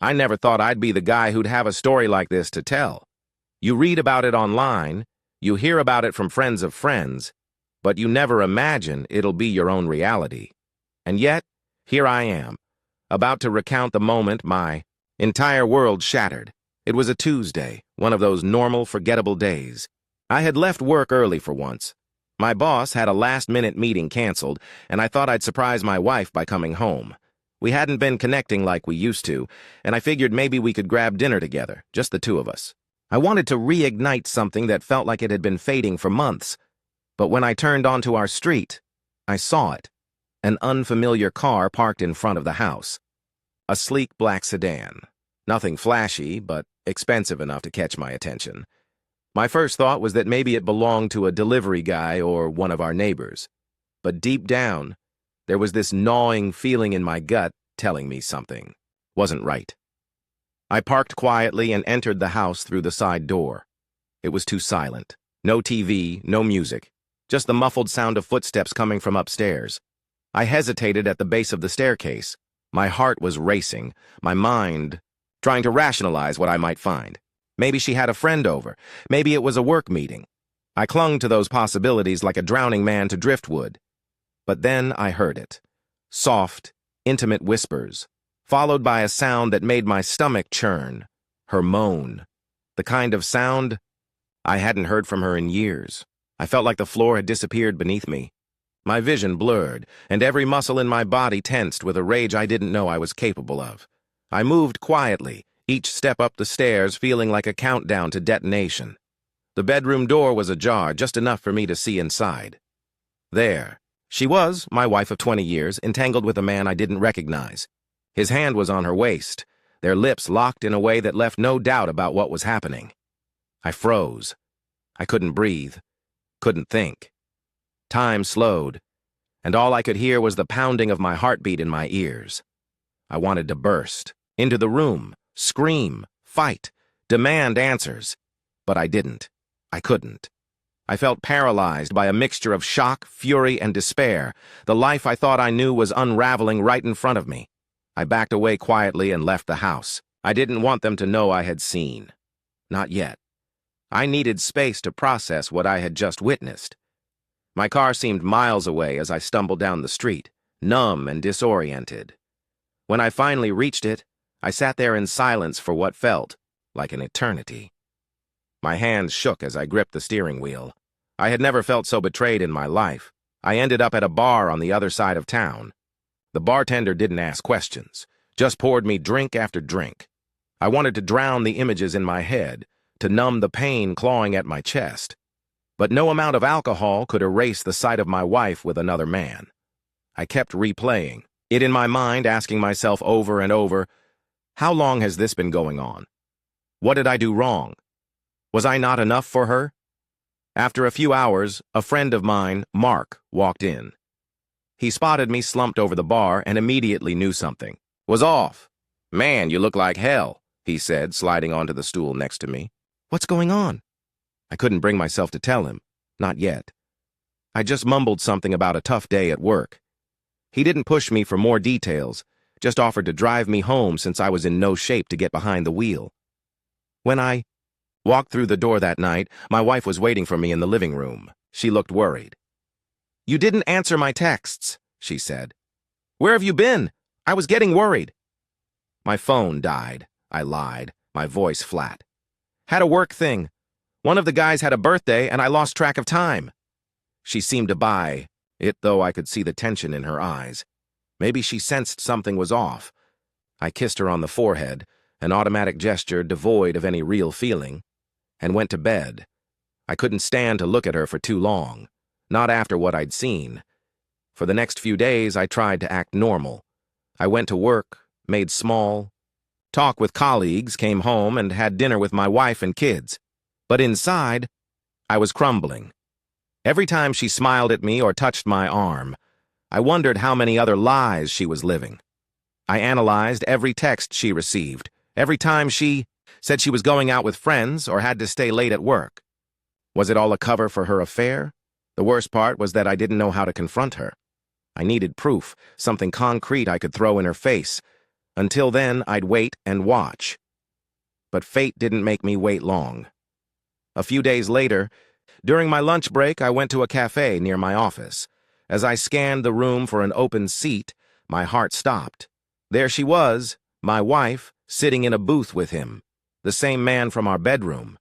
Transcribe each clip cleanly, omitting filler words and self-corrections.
I never thought I'd be the guy who'd have a story like this to tell. You read about it online, you hear about it from friends of friends, but you never imagine it'll be your own reality. And yet, here I am, about to recount the moment my entire world shattered. It was a Tuesday, one of those normal, forgettable days. I had left work early for once. My boss had a last-minute meeting canceled, and I thought I'd surprise my wife by coming home. We hadn't been connecting like we used to, and I figured maybe we could grab dinner together, just the two of us. I wanted to reignite something that felt like it had been fading for months. But when I turned onto our street, I saw it. An unfamiliar car parked in front of the house. A sleek black sedan. Nothing flashy, but expensive enough to catch my attention. My first thought was that maybe it belonged to a delivery guy or one of our neighbors. But deep down, there was this gnawing feeling in my gut telling me something wasn't right. I parked quietly and entered the house through the side door. It was too silent. No TV, no music, just the muffled sound of footsteps coming from upstairs. I hesitated at the base of the staircase. My heart was racing, my mind trying to rationalize what I might find. Maybe she had a friend over. Maybe it was a work meeting. I clung to those possibilities like a drowning man to driftwood. But then I heard it. Soft, intimate whispers, followed by a sound that made my stomach churn. Her moan. The kind of sound I hadn't heard from her in years. I felt like the floor had disappeared beneath me. My vision blurred, and every muscle in my body tensed with a rage I didn't know I was capable of. I moved quietly, each step up the stairs feeling like a countdown to detonation. The bedroom door was ajar, just enough for me to see inside. There. She was, my wife of 20 years, entangled with a man I didn't recognize. His hand was on her waist, their lips locked in a way that left no doubt about what was happening. I froze. I couldn't breathe, couldn't think. Time slowed, and all I could hear was the pounding of my heartbeat in my ears. I wanted to burst, into the room, scream, fight, demand answers, but I didn't. I couldn't. I felt paralyzed by a mixture of shock, fury, and despair. The life I thought I knew was unraveling right in front of me. I backed away quietly and left the house. I didn't want them to know I had seen. Not yet. I needed space to process what I had just witnessed. My car seemed miles away as I stumbled down the street, numb and disoriented. When I finally reached it, I sat there in silence for what felt like an eternity. My hands shook as I gripped the steering wheel. I had never felt so betrayed in my life. I ended up at a bar on the other side of town. The bartender didn't ask questions, just poured me drink after drink. I wanted to drown the images in my head, to numb the pain clawing at my chest. But no amount of alcohol could erase the sight of my wife with another man. I kept replaying it in my mind, asking myself over and over, how long has this been going on? What did I do wrong? Was I not enough for her? After a few hours, a friend of mine, Mark, walked in. He spotted me slumped over the bar and immediately knew something was off. "Man, you look like hell," he said, sliding onto the stool next to me. "What's going on?" I couldn't bring myself to tell him. Not yet. I just mumbled something about a tough day at work. He didn't push me for more details, just offered to drive me home since I was in no shape to get behind the wheel. When I walked through the door that night, my wife was waiting for me in the living room. She looked worried. "You didn't answer my texts," she said. "Where have you been? I was getting worried." "My phone died," I lied, my voice flat. "Had a work thing. One of the guys had a birthday and I lost track of time." She seemed to buy it, though I could see the tension in her eyes. Maybe she sensed something was off. I kissed her on the forehead, an automatic gesture devoid of any real feeling, and went to bed. I couldn't stand to look at her for too long, not after what I'd seen. For the next few days, I tried to act normal. I went to work, made small talk with colleagues, came home, and had dinner with my wife and kids. But inside, I was crumbling. Every time she smiled at me or touched my arm, I wondered how many other lies she was living. I analyzed every text she received, every time she said she was going out with friends or had to stay late at work. Was it all a cover for her affair? The worst part was that I didn't know how to confront her. I needed proof, something concrete I could throw in her face. Until then, I'd wait and watch. But fate didn't make me wait long. A few days later, during my lunch break, I went to a cafe near my office. As I scanned the room for an open seat, my heart stopped. There she was, my wife, sitting in a booth with him, the same man from our bedroom.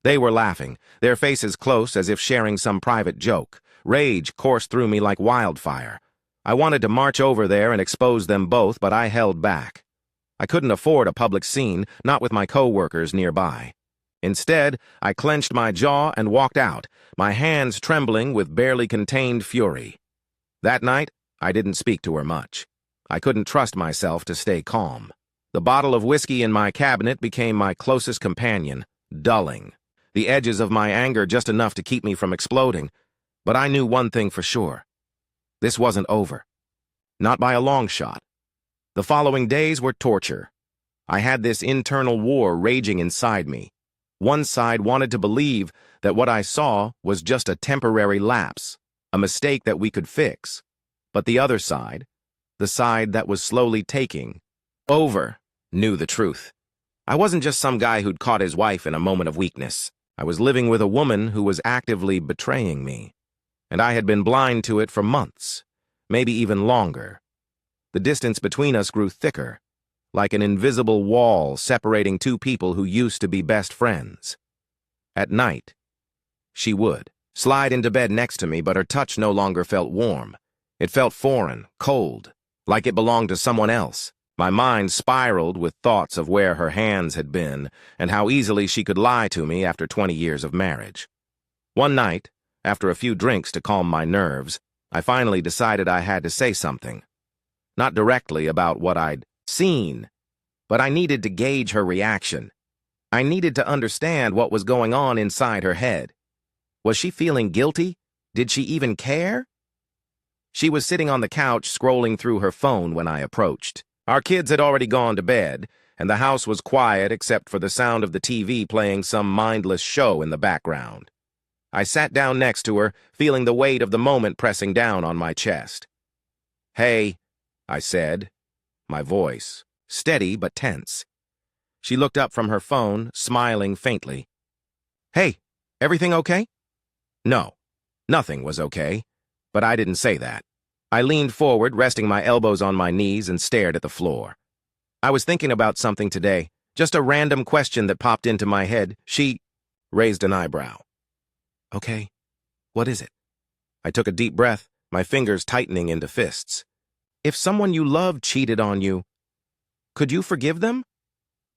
They were laughing, their faces close as if sharing some private joke. Rage coursed through me like wildfire. I wanted to march over there and expose them both, but I held back. I couldn't afford a public scene, not with my co-workers nearby. Instead, I clenched my jaw and walked out, my hands trembling with barely contained fury. That night, I didn't speak to her much. I couldn't trust myself to stay calm. The bottle of whiskey in my cabinet became my closest companion, dulling. The edges of my anger just enough to keep me from exploding. But I knew one thing for sure. This wasn't over. Not by a long shot. The following days were torture. I had this internal war raging inside me. One side wanted to believe that what I saw was just a temporary lapse, a mistake that we could fix. But the other side, the side that was slowly taking over, knew the truth. I wasn't just some guy who'd caught his wife in a moment of weakness. I was living with a woman who was actively betraying me. And I had been blind to it for months, maybe even longer. The distance between us grew thicker, like an invisible wall separating two people who used to be best friends. At night, she would slide into bed next to me, but her touch no longer felt warm. It felt foreign, cold, like it belonged to someone else. My mind spiraled with thoughts of where her hands had been and how easily she could lie to me after 20 years of marriage. One night, after a few drinks to calm my nerves, I finally decided I had to say something. Not directly about what I'd seen, but I needed to gauge her reaction. I needed to understand what was going on inside her head. Was she feeling guilty? Did she even care? She was sitting on the couch scrolling through her phone when I approached. Our kids had already gone to bed, and the house was quiet except for the sound of the TV playing some mindless show in the background. I sat down next to her, feeling the weight of the moment pressing down on my chest. "Hey," I said, my voice steady but tense. She looked up from her phone, smiling faintly. "Hey, everything okay?" No, nothing was okay, but I didn't say that. I leaned forward, resting my elbows on my knees, and stared at the floor. I was thinking about something today, just a random question that popped into my head. She raised an eyebrow. "Okay, what is it?" I took a deep breath, my fingers tightening into fists. "If someone you love cheated on you, could you forgive them?"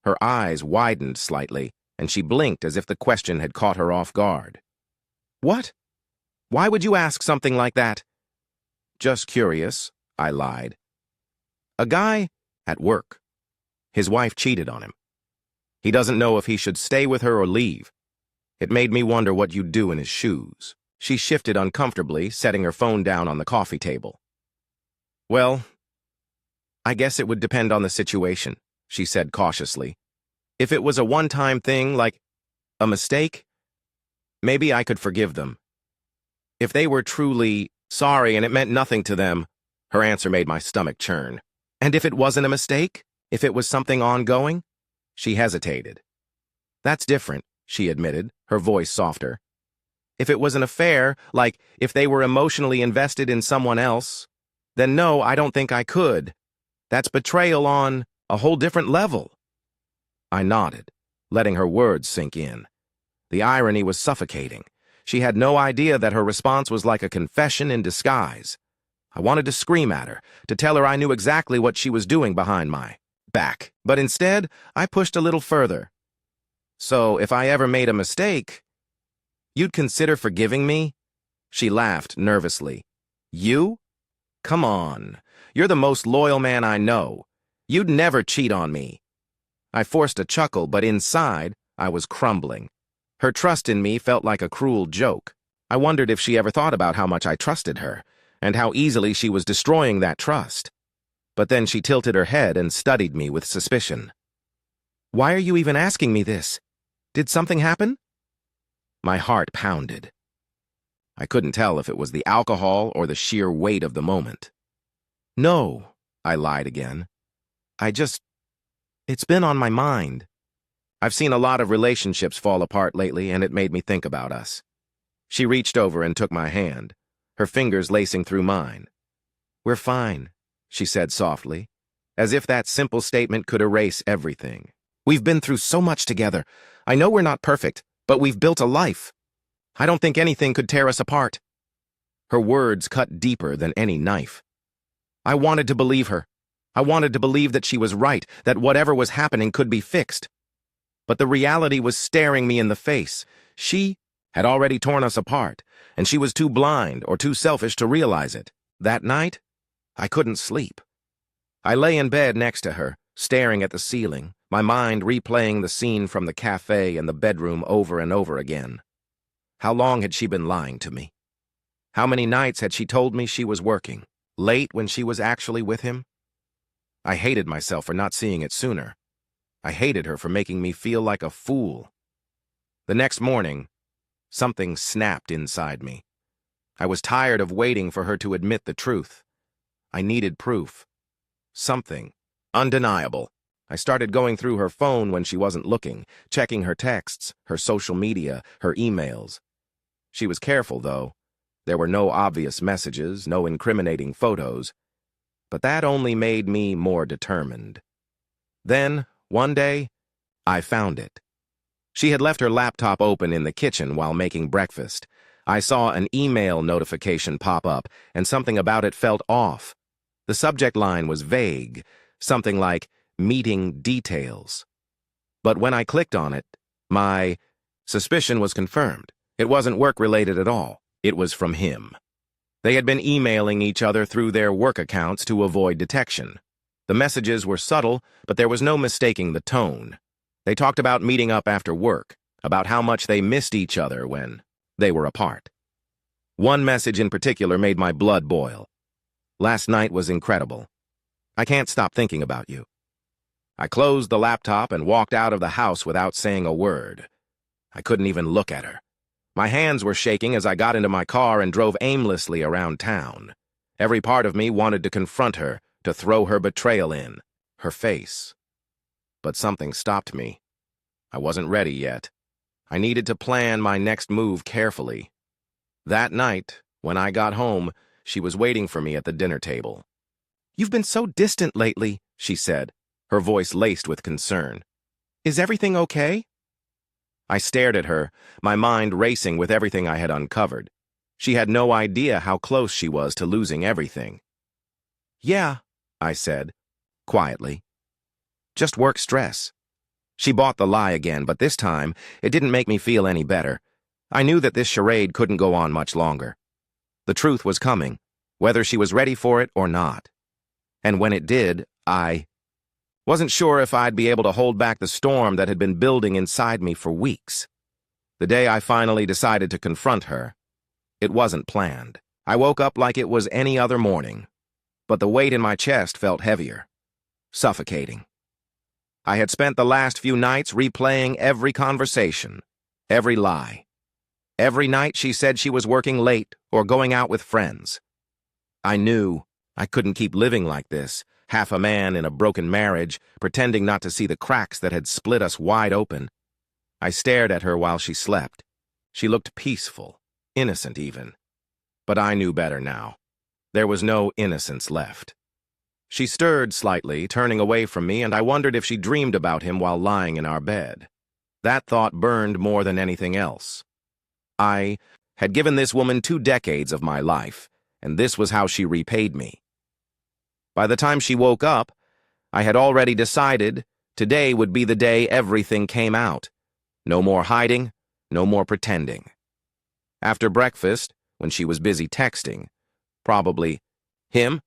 Her eyes widened slightly, and she blinked as if the question had caught her off guard. "What? Why would you ask something like that?" "Just curious," I lied. "A guy at work. His wife cheated on him. He doesn't know if he should stay with her or leave. It made me wonder what you'd do in his shoes." She shifted uncomfortably, setting her phone down on the coffee table. "Well, I guess it would depend on the situation," she said cautiously. "If it was a one-time thing, like a mistake, maybe I could forgive them. If they were truly sorry and it meant nothing to them," her answer made my stomach churn. "And if it wasn't a mistake? If it was something ongoing?" She hesitated. "That's different," she admitted, her voice softer. "If it was an affair, like if they were emotionally invested in someone else, then no, I don't think I could. That's betrayal on a whole different level." I nodded, letting her words sink in. The irony was suffocating. She had no idea that her response was like a confession in disguise. I wanted to scream at her, to tell her I knew exactly what she was doing behind my back. But instead, I pushed a little further. "So, if I ever made a mistake, you'd consider forgiving me?" She laughed nervously. "You? Come on. You're the most loyal man I know. You'd never cheat on me." I forced a chuckle, but inside, I was crumbling. Her trust in me felt like a cruel joke. I wondered if she ever thought about how much I trusted her, and how easily she was destroying that trust. But then she tilted her head and studied me with suspicion. "Why are you even asking me this? Did something happen?" My heart pounded. I couldn't tell if it was the alcohol or the sheer weight of the moment. "No," I lied again. It's been on my mind. I've seen a lot of relationships fall apart lately, and it made me think about us. She reached over and took my hand, her fingers lacing through mine. We're fine, she said softly, as if that simple statement could erase everything. We've been through so much together. I know we're not perfect, but we've built a life. I don't think anything could tear us apart. Her words cut deeper than any knife. I wanted to believe her. I wanted to believe that she was right, that whatever was happening could be fixed. But the reality was staring me in the face. She had already torn us apart, and she was too blind or too selfish to realize it. That night, I couldn't sleep. I lay in bed next to her, staring at the ceiling, my mind replaying the scene from the cafe and the bedroom over and over again. How long had she been lying to me? How many nights had she told me she was working, late when she was actually with him? I hated myself for not seeing it sooner. I hated her for making me feel like a fool. The next morning, something snapped inside me. I was tired of waiting for her to admit the truth. I needed proof. Something undeniable. I started going through her phone when she wasn't looking, checking her texts, her social media, her emails. She was careful, though. There were no obvious messages, no incriminating photos. But that only made me more determined. Then, one day, I found it. She had left her laptop open in the kitchen while making breakfast. I saw an email notification pop up, and something about it felt off. The subject line was vague, something like, meeting details. But when I clicked on it, my suspicion was confirmed. It wasn't work-related at all. It was from him. They had been emailing each other through their work accounts to avoid detection. The messages were subtle, but there was no mistaking the tone. They talked about meeting up after work, about how much they missed each other when they were apart. One message in particular made my blood boil. Last night was incredible. I can't stop thinking about you. I closed the laptop and walked out of the house without saying a word. I couldn't even look at her. My hands were shaking as I got into my car and drove aimlessly around town. Every part of me wanted to confront her, to throw her betrayal in, her face. But something stopped me. I wasn't ready yet. I needed to plan my next move carefully. That night, when I got home, she was waiting for me at the dinner table. "You've been so distant lately," she said, her voice laced with concern. "Is everything okay?" I stared at her, my mind racing with everything I had uncovered. She had no idea how close she was to losing everything. "Yeah," I said, quietly. "Just work stress." She bought the lie again, but this time, it didn't make me feel any better. I knew that this charade couldn't go on much longer. The truth was coming, whether she was ready for it or not. And when it did, I wasn't sure if I'd be able to hold back the storm that had been building inside me for weeks. The day I finally decided to confront her, it wasn't planned. I woke up like it was any other morning, but the weight in my chest felt heavier, suffocating. I had spent the last few nights replaying every conversation, every lie. Every night she said she was working late or going out with friends. I knew I couldn't keep living like this, half a man in a broken marriage, pretending not to see the cracks that had split us wide open. I stared at her while she slept. She looked peaceful, innocent even. But I knew better now. There was no innocence left. She stirred slightly, turning away from me, and I wondered if she dreamed about him while lying in our bed. That thought burned more than anything else. I had given this woman 2 decades of my life, and this was how she repaid me. By the time she woke up, I had already decided today would be the day everything came out. No more hiding, no more pretending. After breakfast, when she was busy texting, probably him,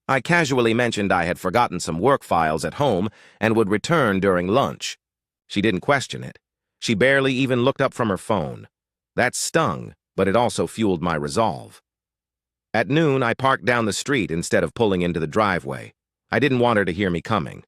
I casually mentioned I had forgotten some work files at home and would return during lunch. She didn't question it. She barely even looked up from her phone. That stung, but it also fueled my resolve. At noon, I parked down the street instead of pulling into the driveway. I didn't want her to hear me coming.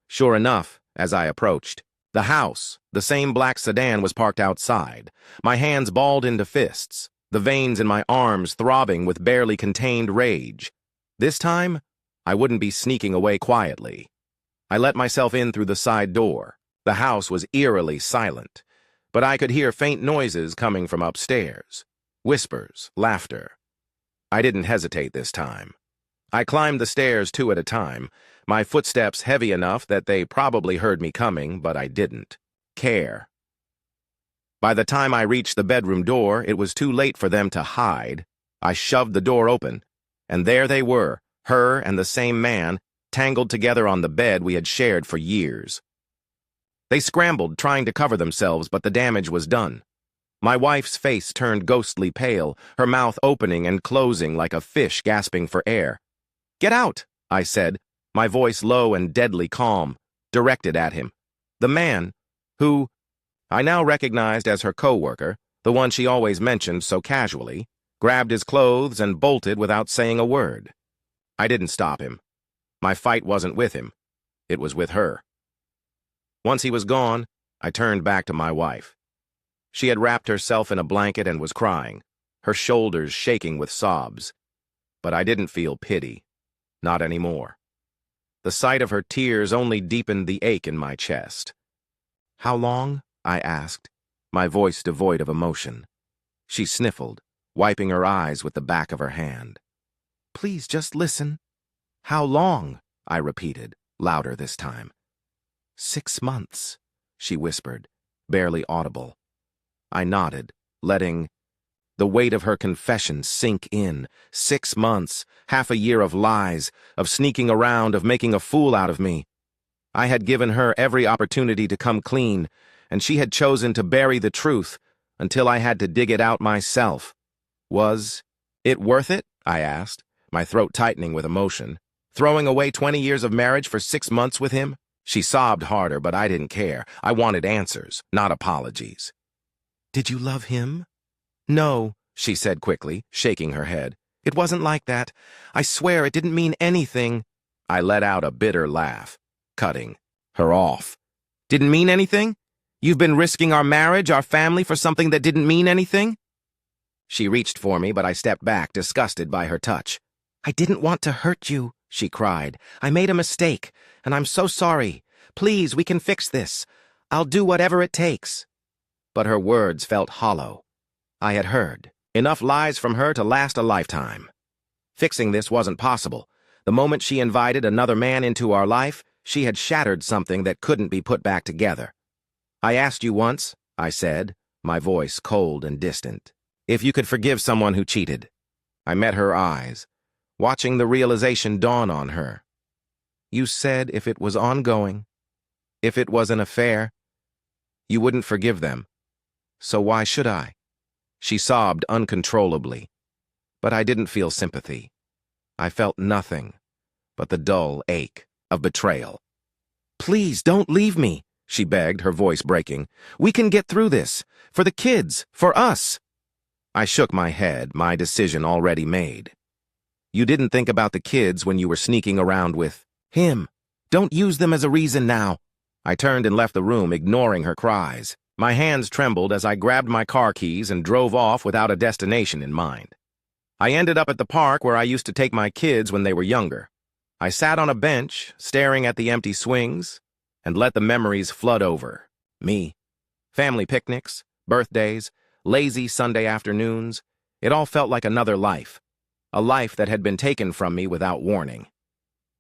Sure enough, as I approached, the house, the same black sedan, was parked outside, my hands balled into fists, the veins in my arms throbbing with barely contained rage. This time, I wouldn't be sneaking away quietly. I let myself in through the side door. The house was eerily silent, but I could hear faint noises coming from upstairs. Whispers, laughter. I didn't hesitate this time. I climbed the stairs 2 at a time, my footsteps heavy enough that they probably heard me coming, but I didn't care. By the time I reached the bedroom door, it was too late for them to hide. I shoved the door open, and there they were, her and the same man, tangled together on the bed we had shared for years. They scrambled, trying to cover themselves, but the damage was done. My wife's face turned ghostly pale, her mouth opening and closing like a fish gasping for air. "Get out," I said, my voice low and deadly calm, directed at him. The man, who I now recognized as her co-worker, the one she always mentioned so casually, grabbed his clothes and bolted without saying a word. I didn't stop him. My fight wasn't with him. It was with her. Once he was gone, I turned back to my wife. She had wrapped herself in a blanket and was crying, her shoulders shaking with sobs. But I didn't feel pity. Not anymore. The sight of her tears only deepened the ache in my chest. "How long?" I asked, my voice devoid of emotion. She sniffled, wiping her eyes with the back of her hand. "Please just listen." "How long?" I repeated, louder this time. 6 months, she whispered, barely audible. I nodded, letting the weight of her confession sink in. 6 months, half a year of lies, of sneaking around, of making a fool out of me. I had given her every opportunity to come clean, and she had chosen to bury the truth until I had to dig it out myself. Was it worth it? I asked, my throat tightening with emotion. Throwing away 20 years of marriage for 6 months with him? She sobbed harder, but I didn't care. I wanted answers, not apologies. "Did you love him?" "No," she said quickly, shaking her head. "It wasn't like that. I swear it didn't mean anything." I let out a bitter laugh, cutting her off. "Didn't mean anything? You've been risking our marriage, our family, for something that didn't mean anything?" She reached for me, but I stepped back, disgusted by her touch. "I didn't want to hurt you," she cried. "I made a mistake, and I'm so sorry. Please, we can fix this. I'll do whatever it takes." But her words felt hollow. I had heard enough lies from her to last a lifetime. Fixing this wasn't possible. The moment she invited another man into our life, she had shattered something that couldn't be put back together. "I asked you once," I said, my voice cold and distant, "if you could forgive someone who cheated." I met her eyes, watching the realization dawn on her. "You said if it was ongoing, if it was an affair, you wouldn't forgive them. So why should I?" She sobbed uncontrollably, but I didn't feel sympathy. I felt nothing but the dull ache of betrayal. "Please don't leave me," she begged, her voice breaking. "We can get through this. For the kids, for us." I shook my head, my decision already made. "You didn't think about the kids when you were sneaking around with him. Don't use them as a reason now." I turned and left the room, ignoring her cries. My hands trembled as I grabbed my car keys and drove off without a destination in mind. I ended up at the park where I used to take my kids when they were younger. I sat on a bench, staring at the empty swings, and let the memories flood over me. Family picnics, birthdays, lazy Sunday afternoons. It all felt like another life, a life that had been taken from me without warning.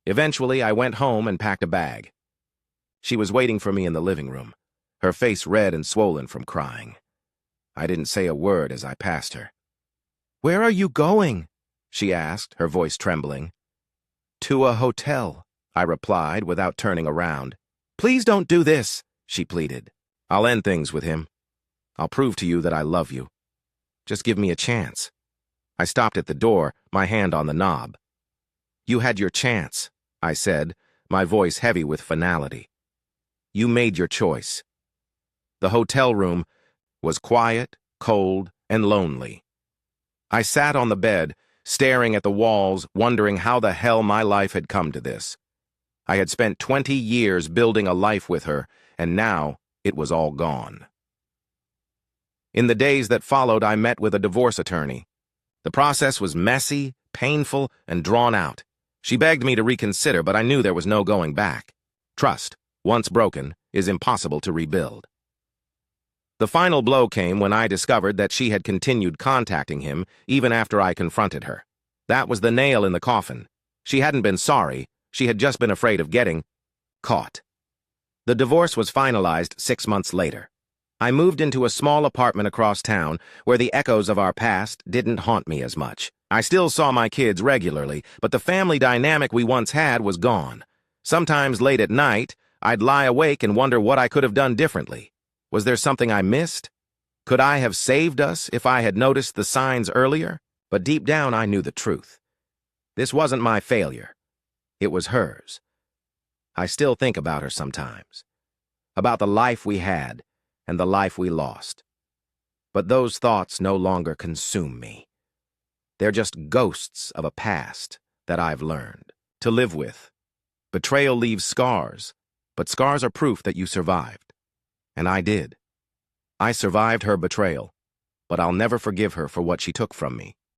Eventually, I went home and packed a bag. She was waiting for me in the living room, her face red and swollen from crying. I didn't say a word as I passed her. "Where are you going?" she asked, her voice trembling. "To a hotel," I replied without turning around. "Please don't do this," she pleaded. "I'll end things with him. I'll prove to you that I love you. Just give me a chance." I stopped at the door, my hand on the knob. "You had your chance," I said, my voice heavy with finality. "You made your choice." The hotel room was quiet, cold, and lonely. I sat on the bed, staring at the walls, wondering how the hell my life had come to this. I had spent 20 years building a life with her, and now it was all gone. In the days that followed, I met with a divorce attorney. The process was messy, painful, and drawn out. She begged me to reconsider, but I knew there was no going back. Trust, once broken, is impossible to rebuild. The final blow came when I discovered that she had continued contacting him even after I confronted her. That was the nail in the coffin. She hadn't been sorry, she had just been afraid of getting caught. The divorce was finalized 6 months later. I moved into a small apartment across town where the echoes of our past didn't haunt me as much. I still saw my kids regularly, but the family dynamic we once had was gone. Sometimes late at night, I'd lie awake and wonder what I could have done differently. Was there something I missed? Could I have saved us if I had noticed the signs earlier? But deep down, I knew the truth. This wasn't my failure. It was hers. I still think about her sometimes. About the life we had and the life we lost. But those thoughts no longer consume me. They're just ghosts of a past that I've learned to live with. Betrayal leaves scars, but scars are proof that you survived. And I did. I survived her betrayal, but I'll never forgive her for what she took from me.